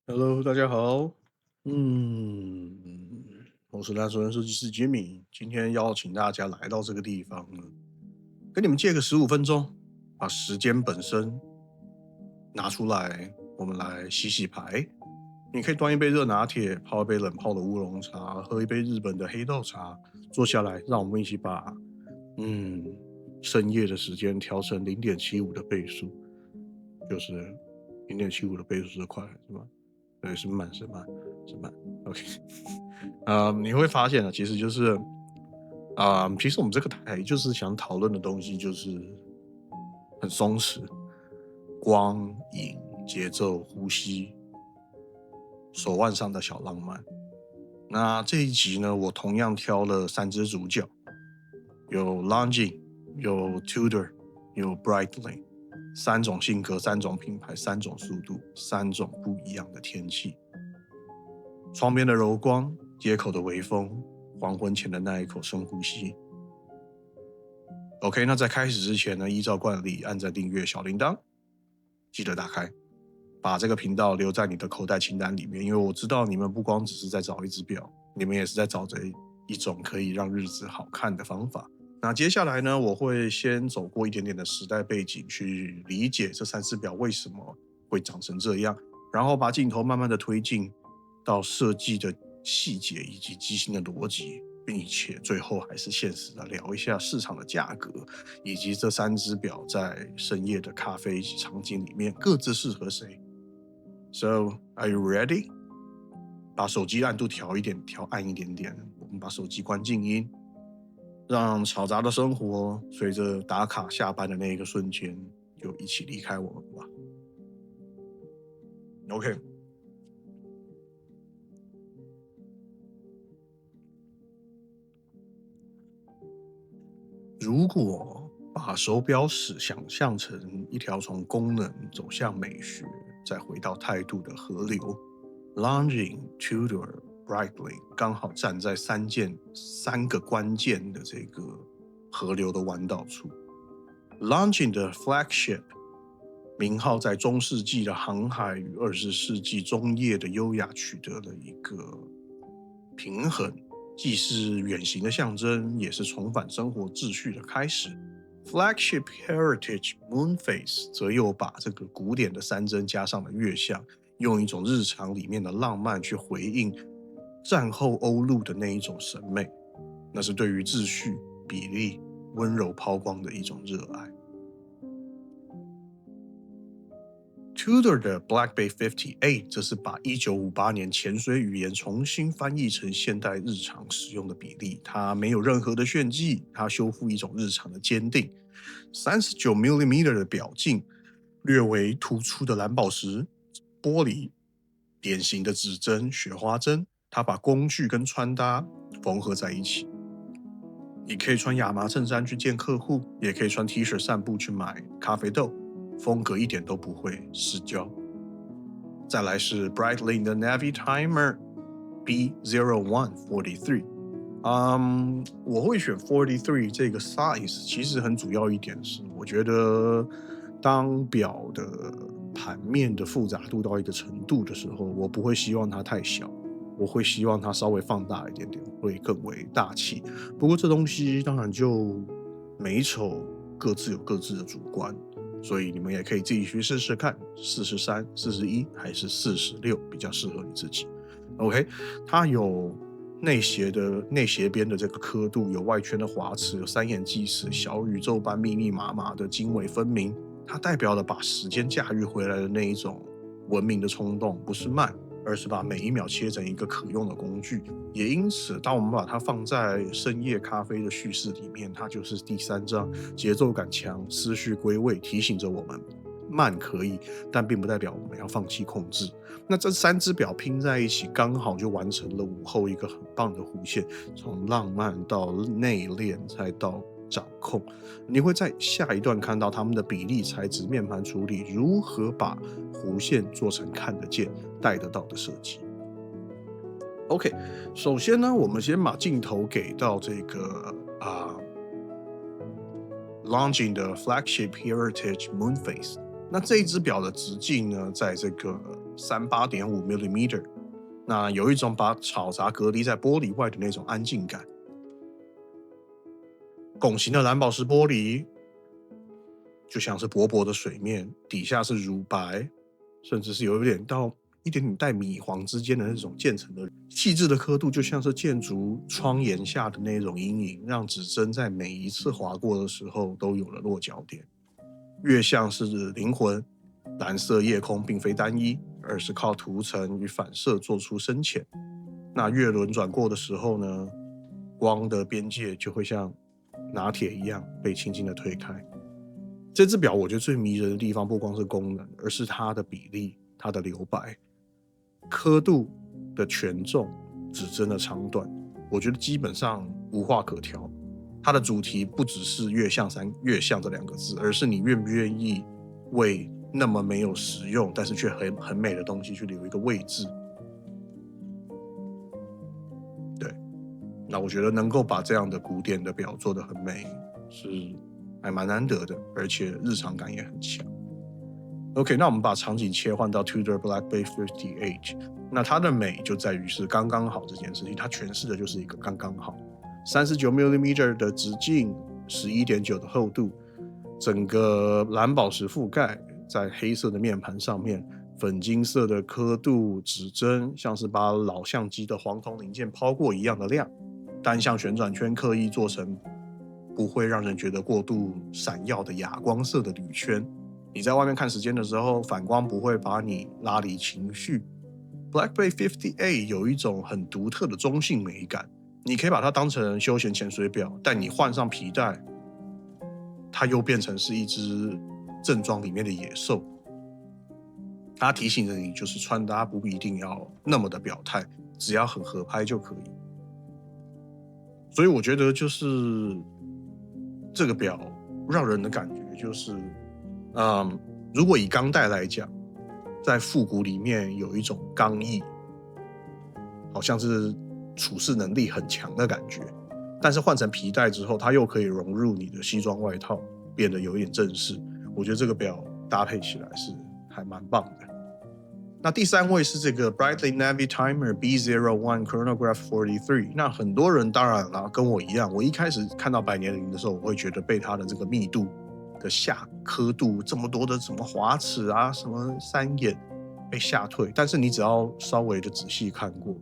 Hello，大家好。我是蓝索人设计师 Jimmy，今天邀请大家来到这个地方呢，跟你们借个15分钟，把时间本身拿出来，我们来洗洗牌。你可以端一杯热拿铁，泡一杯冷泡的乌龙茶，喝一杯日本的黑豆茶，坐下来，让我们一起把嗯深夜的时间调成0.75的倍数，就是0.75的倍数是快是吗？对，是慢，OK。你会发现啊，其实就是其实我们这个台就是想讨论的东西就是很松弛，光影、节奏、呼吸、手腕上的小浪漫。那这一集呢，我同样挑了3只主角，有 Longines，有 Tudor，有 Breitling，3种性格、3种品牌、3种速度、3种不一样的天气。窗边的柔光，街口的微风，黄昏前的那一口深呼吸。OK，那在开始之前呢，依照惯例，按赞订阅小铃铛，记得打开，把这个频道留在你的口袋清单里面，因为我知道你们不光只是在找一只表，你们也是在找着一种可以让日子好看的方法。那接下来呢，我会先走过一点点的时代背景，去理解这3只表为什么会长成这样，然后把镜头慢慢的推进到设计的细节以及机芯的逻辑，并且最后还是现实的聊一下市场的价格，以及这3只表在深夜的咖啡场景里面各自适合谁。So, are you ready? 把手机暗度调一点，调暗一点点。我们把手机关静音，让嘈杂的生活随着打卡下班的那一个瞬间，就一起离开我们吧。OK，如果把手表史想象成一条从功能走向美学，再回到态度的河流，Longines、Tudor、Breitling 刚好站在三个关键的这个河流的弯道处。Longines 的 flagship 名号在中世纪的航海与20世纪中叶的优雅取得了一个平衡，既是远行的象征，也是重返生活秩序的开始。Flagship Heritage Moonface 则又把这个古典的3针加上了月相，用一种日常里面的浪漫去回应战后欧陆的那一种审美，那是对于秩序、比例、温柔抛光的一种热爱。Tudor 的 Black Bay 58则是把1958年潜水语言重新翻译成现代日常使用的比例，它没有任何的炫技，它修复一种日常的坚定。39mm 的表径，略为突出的蓝宝石玻璃，典型的指针、雪花针，它把工具跟穿搭缝合在一起。你可以穿亚麻衬衫去见客户，也可以穿 T 恤散步去买咖啡豆，风格一点都不会失焦。再来是 Breitling 的 Navy Timer B0143。我会选43这个 size，其实很主要一点是，我觉得当表的盘面的复杂度到一个程度的时候，我不会希望它太小，我会希望它稍微放大一点点，会更为大气。不过这东西当然就美丑各自有各自的主观，所以你们也可以自己去试试看，43、41还是46比较适合你自己。OK，它有内斜边的这个刻度，有外圈的滑齿，有3眼计时，小宇宙般密密麻麻的经纬分明。它代表了把时间驾驭回来的那一种文明的冲动，不是慢，而是把每一秒切成一个可用的工具。也因此，当我们把它放在深夜咖啡的叙事里面，它就是第3章，节奏感强，思绪归位，提醒着我们慢可以，但并不代表我们要放弃控制。那这3只表拼在一起，刚好就完成了午后一个很棒的弧线，从浪漫到内敛，再到掌控。你会在下一段看到他们的比例、材质、面盘处理如何把弧线做成看得见、带得到的设计。OK，首先呢，我们先把镜头给到这个Longines 的 Flagship Heritage Moonface。那这一只表的直径呢，在这个 38.5mm，那有一种把吵杂隔离在玻璃外的那种安静感。拱形的蓝宝石玻璃就像是薄薄的水面，底下是乳白，甚至是有一点点带米黄之间的那种渐层的细致的刻度，就像是建筑窗檐下的那种阴影，让指针在每一次划过的时候都有了落脚点。越像是灵魂，蓝色夜空并非单一，而是靠涂层与反射做出深浅。那越轮转过的时候呢，光的边界就会像拿铁一样被轻轻的推开。这只表我觉得最迷人的地方不光是功能，而是它的比例、它的留白、刻度的权重、指针的长短，我觉得基本上无话可调。它的主题不只是越像这两个字，而是你愿不愿意为那么没有实用但是却很美的东西去留一个位置。对，那我觉得能够把这样的古典的表做得很美，是还蛮难得的，而且日常感也很强。OK， 那我们把场景切换到 Tudor Black Bay 58，那它的美就在于是刚刚好这件事情，它诠释的就是一个刚刚好。39mm 的直径， 11.9 的厚度，整个蓝宝石覆盖在黑色的面盘上面，粉金色的刻度指针像是把老相机的黄铜零件抛过一样的亮，单向旋转圈刻意做成不会让人觉得过度闪耀的哑光色的铝圈，你在外面看时间的时候，反光不会把你拉离情绪。Black Bay 58有一种很独特的中性美感，你可以把它当成休闲潜水表，但你换上皮带，它又变成是一只正装里面的野兽。它提醒着你，就是穿搭不一定要那么的表态，只要很合拍就可以。所以我觉得就是这个表让人的感觉就是，如果以钢带来讲，在复古里面有一种刚毅，好像是处事能力很强的感觉，但是换成皮带之后，它又可以融入你的西装外套，变得有一点正式。我觉得这个表搭配起来是还蛮棒的。那第三位是这个 Breitling Navy Timer B01 Chronograph 43。那很多人当然啦，跟我一样，我一开始看到百年灵的时候，我会觉得被它的这个密度的下刻度这么多的什么华齿啊，什么三眼被吓退。但是你只要稍微的仔细看过，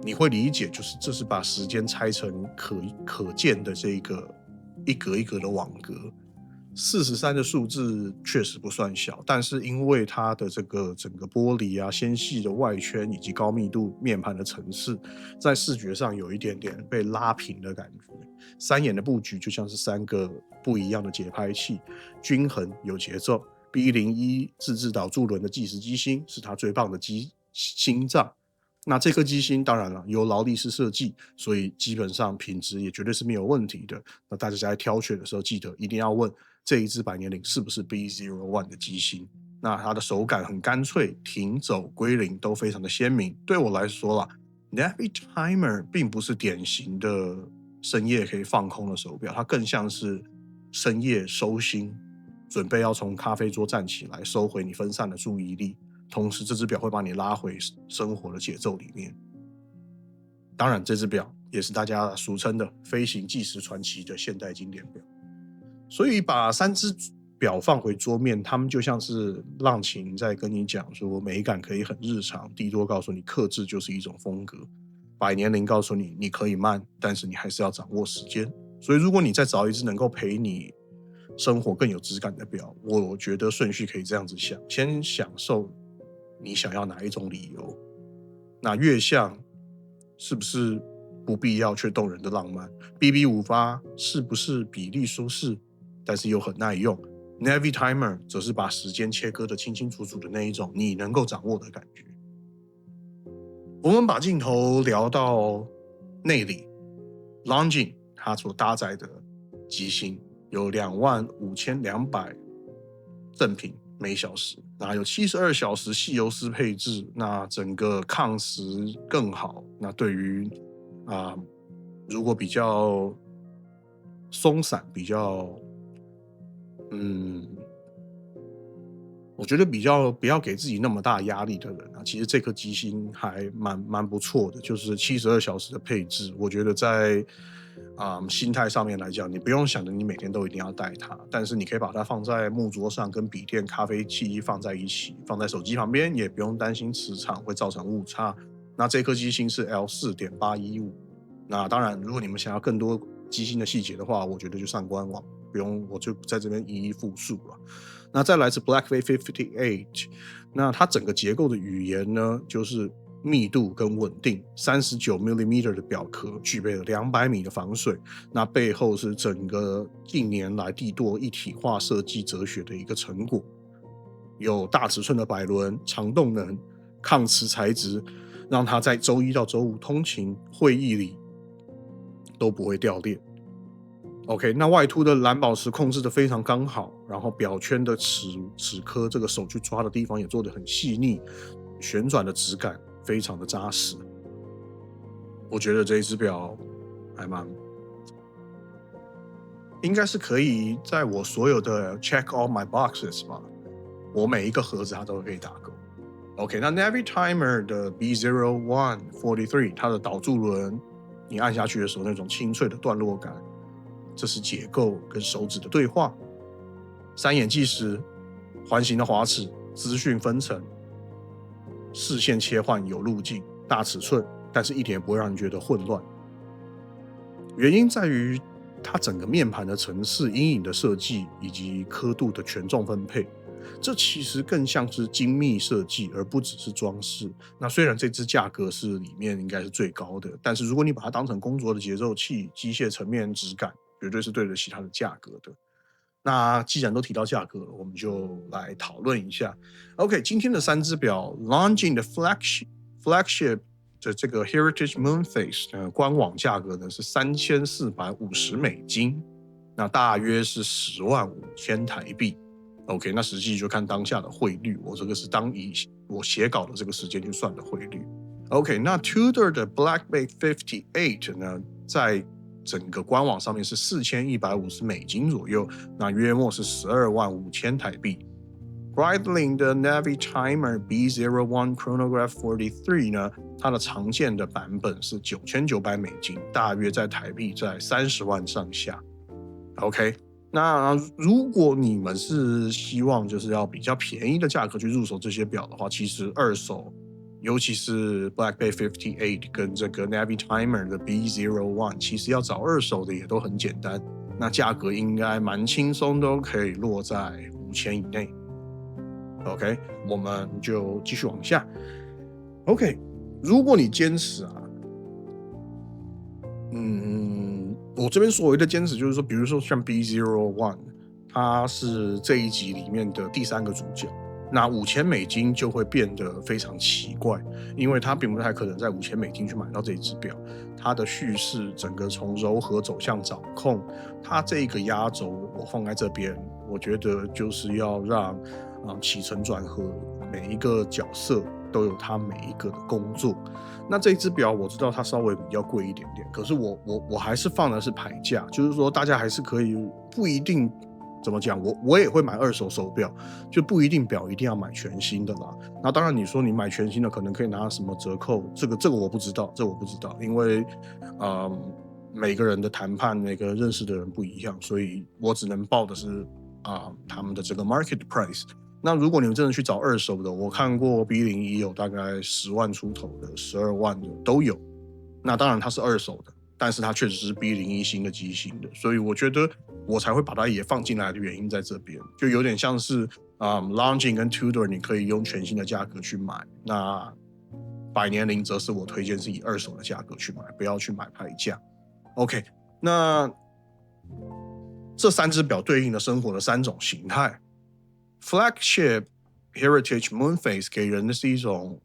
你会理解，就是这是把时间拆成可见的这个一格一格的网格。43的数字确实不算小，但是因为它的这个整个玻璃啊、纤细的外圈以及高密度面盘的层次，在视觉上有一点点被拉平的感觉。三眼的布局就像是三个不一样的节拍器，均衡有节奏。B01自制导柱轮的计时机芯是它最棒的心脏。那这颗机芯当然了由劳力士设计，所以基本上品质也绝对是没有问题的。那大家在挑选的时候，记得一定要问这一支百年灵是不是 B01 的机芯。那它的手感很干脆，停走归零都非常的鲜明。对我来说啦， Navy Timer 并不是典型的深夜可以放空的手表，它更像是深夜收心，准备要从咖啡桌站起来，收回你分散的注意力。同时这只表会把你拉回生活的节奏里面。当然这只表也是大家俗称的飞行计时传奇的现代经典表。所以把三只表放回桌面，他们就像是浪琴在跟你讲说美感可以很日常，帝多告诉你克制就是一种风格，百年灵告诉你你可以慢，但是你还是要掌握时间。所以如果你再找一只能够陪你生活更有质感的表，我觉得顺序可以这样子想，先享受你想要哪一种理由。那越像是不是不必要却动人的浪漫？ BB58 是不是比例舒适但是又很耐用？ Navy Timer 则是把时间切割的清清楚楚的那一种你能够掌握的感觉。我们把镜头聊到内里， Longines 它所搭载的机芯有25200正品每小时，那有72小时细油丝配置，那整个抗时更好。那对于如果比较松散、比较我觉得比较不要给自己那么大压力的人啊，其实这颗机芯还蛮不错的，就是72小时的配置，我觉得在心态上面来讲，你不用想着你每天都一定要带它，但是你可以把它放在木桌上，跟笔电、咖啡器放在一起，放在手机旁边，也不用担心磁场会造成误差。那这颗机芯是 L4.815，那当然，如果你们想要更多机芯的细节的话，我觉得就上官网，不用我就不在这边一一复述了。那再来是 Blackbay 58，那它整个结构的语言呢，就是密度跟稳定，39mm 的表壳具备了200米的防水，那背后是整个近年来帝舵一体化设计哲学的一个成果，有大尺寸的摆轮、长动能、抗磁材质，让它在周一到周五通勤会议里都不会掉链。OK， 那外凸的蓝宝石控制的非常刚好，然后表圈的齿刻，这个手去抓的地方也做得很细腻，旋转的质感非常的扎实。我觉得这一只表还应该是可以在我所有的 check all my boxes 吧，我每一个盒子它都可以打勾。OK， 那 Navitimer 的 B0143， 它的导柱轮，你按下去的时候那种清脆的段落感。这是结构跟手指的对话，三眼计时，环形的滑齿，资讯分层，视线切换有路径，大尺寸，但是一点也不会让人觉得混乱。原因在于它整个面盘的层次、阴影的设计以及刻度的权重分配，这其实更像是精密设计，而不只是装饰。那虽然这支价格是里面应该是最高的，但是如果你把它当成工作的节奏器，机械层面质感绝对是对得起它的价格的。那既然都提到价格了，我们就来讨论一下。OK， 今天的3只表 ，Longines 的 flagship 的这个 Heritage Moonface 官网价格呢是$3450，那大约是105000台币。OK， 那实际就看当下的汇率，我这个是以我写稿的这个时间去算的汇率。OK， 那 Tudor 的 Blackbay 58呢，在整个官网上面是$4150左右，那约莫是125000台币。Breitling 的 Navitimer B01 Chronograph 43呢，它的常见的版本是$9900，大约在台币在30万上下。OK， 那如果你们是希望就是要比较便宜的价格去入手这些表的话，其实二手，尤其是 Blackbay 58跟这个 Navitimer 的 B01， 其实要找二手的也都很简单，那价格应该蛮轻松，都可以落在5000以内。OK， 我们就继续往下。OK， 如果你坚持我这边所谓的坚持就是说，比如说像 B01， 它是这一集里面的第3个主角，那$5000就会变得非常奇怪，因为它并不太可能在$5000去买到这一只表。它的叙事整个从柔和走向掌控，它这个压轴我放在这边，我觉得就是要让起承转合每一个角色都有他每一个的工作。那这只表我知道它稍微比较贵一点点，可是我还是放的是牌价，就是说大家还是可以，不一定怎么讲，我也会买二手手表，就不一定表一定要买全新的啦。那当然你说你买全新的可能可以拿什么折扣，这个我不知道，因为每个人的谈判，每个认识的人不一样，所以我只能报的是他们的这个 market price。那如果你们真的去找二手的，我看过 B01 有大概10万出头的，12万的都有。那当然它是二手的，但是它确实是 B01 新的机型的，所以我觉得我才会把它也放进来的原因在这边，就有点像是Longines 跟 Tudor 你可以用全新的价格去买，那百年灵则是我推荐是以二手的价格去买，不要去买牌价。OK， 那这3只表对应的生活的3种形态。Flagship Heritage Moonface 给人的是一种，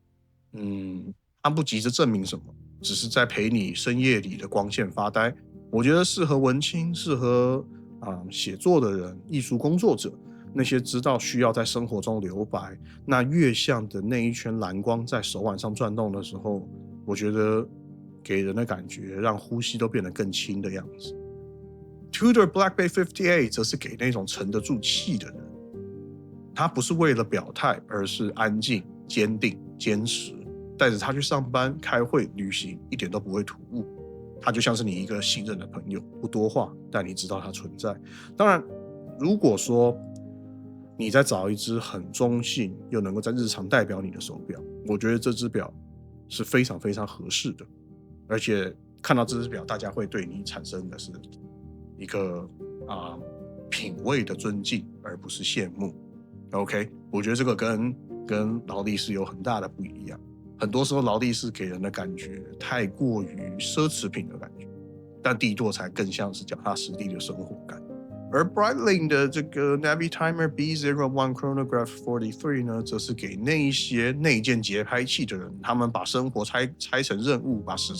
它不急着证明什么，只是在陪你深夜里的光线发呆。我觉得适合文青，适合写作的人、艺术工作者，那些知道需要在生活中留白，那月相的那一圈蓝光在手腕上转动的时候，我觉得给人的感觉让呼吸都变得更轻的样子。Tudor Blackbay 58则是给那种沉得住气的人。他不是为了表态，而是安静、坚定、坚持，带着他去上班、开会、旅行，一点都不会突兀。他就像是你一个信任的朋友，不多话，但你知道他存在。当然，如果说你再找一只很中性又能够在日常代表你的手表，我觉得这只表是非常非常合适的。而且看到这只表，大家会对你产生的是一个品味的尊敬，而不是羡慕。OK， 我觉得这个跟劳力士有很大的不一样。很多时候劳力士给人的感觉太过于奢侈品的感觉，但帝舵才更像是脚踏实地的生活感。而 Breitling 的这个 Navitimer B01 Chronograph 43呢，则是给那一些内建节拍器的人，他们把生活拆成任务，把时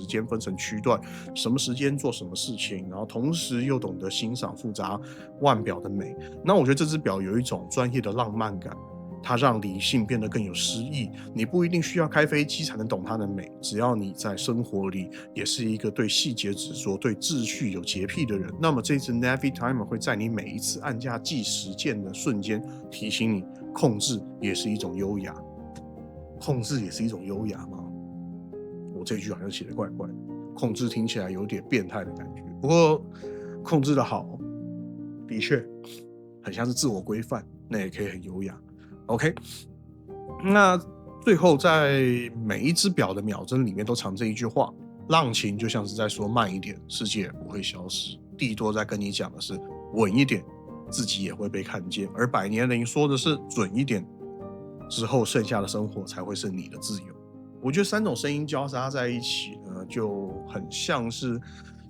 间分成区段，什么时间做什么事情，然后同时又懂得欣赏复杂腕表的美。那我觉得这只表有一种专业的浪漫感，它让理性变得更有诗意。你不一定需要开飞机才能懂它的美，只要你在生活里也是一个对细节执着、对秩序有洁癖的人，那么这只 Navitimer 会在你每一次按下计时键的瞬间提醒你，控制也是一种优雅。控制也是一种优雅吗？我这句好像写得怪怪的，控制听起来有点变态的感觉。不过控制的好，的确很像是自我规范，那也可以很优雅。OK， 那最后在每一只表的秒针里面都藏着一句话，浪琴就像是在说慢一点，世界也不会消失。帝舵在跟你讲的是稳一点，自己也会被看见。而百年灵说的是准一点，之后剩下的生活才会是你的自由。我觉得3种声音交叉在一起呢，就很像是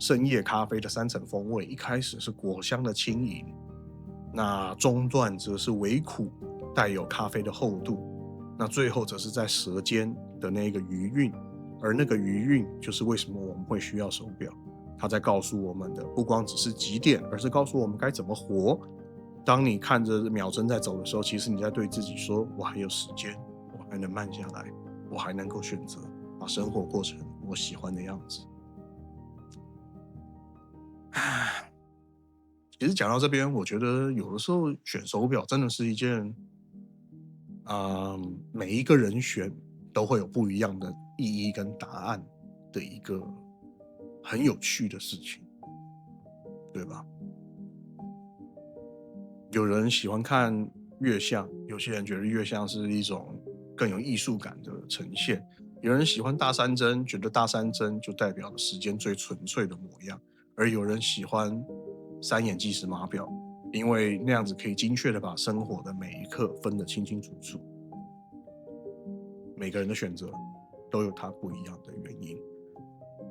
深夜咖啡的3层风味。一开始是果香的轻盈，那中段则是微苦，带有咖啡的厚度，那最后则是在舌尖的那个余韵，而那个余韵就是为什么我们会需要手表。它在告诉我们的不光只是几点，而是告诉我们该怎么活。当你看着秒针在走的時候，其实你在对自己说，我还有时间，我还能慢下来，我还能够选择把生活过成我喜欢的样子。其实讲到这边，我觉得有的时候选手表真的是一件每一个人选都会有不一样的意义跟答案的一个很有趣的事情，对吧？有人喜欢看月相，有些人觉得月相是一种更有艺术感的呈现，有人喜欢大山针，觉得大山针就代表了时间最纯粹的模样，而有人喜欢3眼计时码表，因为那样子可以精确的把生活的每一刻分得清清楚楚。每个人的选择都有他不一样的原因。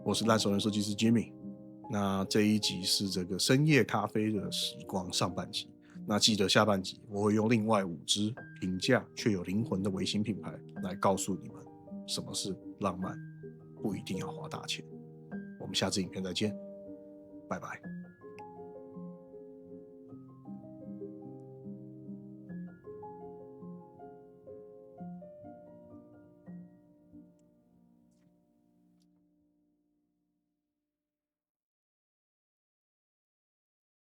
我是烂熟人设计师 Jimmy， 那这一集是这个深夜咖啡的时光上半集。那记得下半集我会用另外5支平价却有灵魂的微型品牌来告诉你们什么是浪漫，不一定要花大钱。我们下次影片再见，拜拜。